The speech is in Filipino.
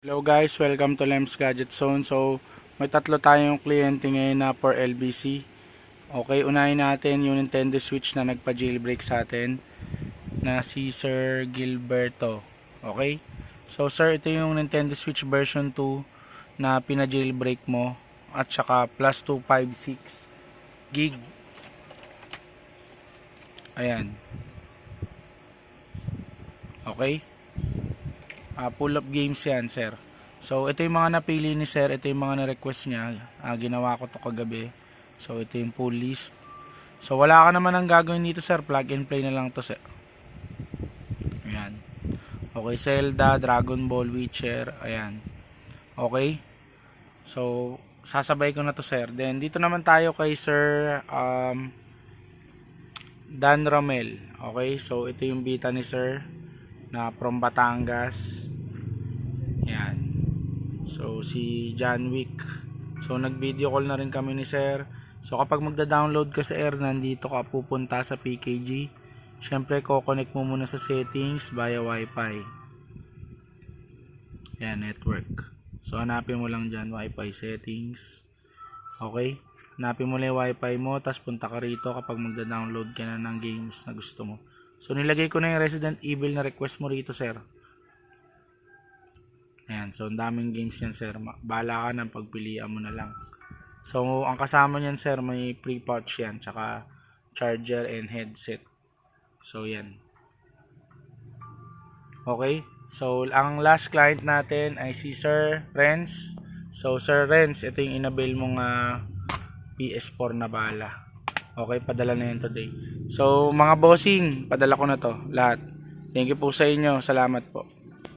Hello guys, welcome to Lems Gadget Zone. So, may tatlo tayong kliyente ngayon na for LBC. Okay, unahin natin yung Nintendo Switch na nagpa-jailbreak sa atin na si Sir Gilberto. Okay? So, sir, ito yung Nintendo Switch version 2 na pina-jailbreak mo at saka plus 256 gig. Ayan. Okay? Pull up games yan, sir. So ito yung mga napili ni sir, ito yung mga na-request niya. Ginawa ko to kagabi. So ito yung full list. So wala ka naman ang gagawin dito, sir, plug and play na lang to, sir. Ayan. Okay, Zelda, Dragon Ball, Witcher. Ayan. Okay. So sasabay ko na to, sir. Then dito naman tayo kay Sir Dan Romel. Okay, so ito yung beta ni sir na from Batangas. Yan. So si John Wick. So nag-video call na rin kami ni sir. So kapag magda-download ka sa air, nandito ka pupunta sa PKG. Syempre ko-connect mo muna sa settings via Wi-Fi. Yan, network. So hanapin mo lang diyan Wi-Fi settings. Okay? Hanapin mo lang yung Wi-Fi mo, tapos punta ka rito kapag magda-download ka na ng games na gusto mo. So nilagay ko na yung Resident Evil na request mo rito, sir. Ayan, so ang daming games yan, sir. Bahala ka ng pagpilian mo na lang. So ang kasama niyan, sir, may pre-pouch yan, tsaka charger and headset. So yan. Okay? So ang last client natin ay si Sir Renz. So Sir Renz, ito yung inabil mong PS4 na bala. Okay, padala na yan today. So mga bossing, padala ko na to lahat. Thank you po sa inyo. Salamat po.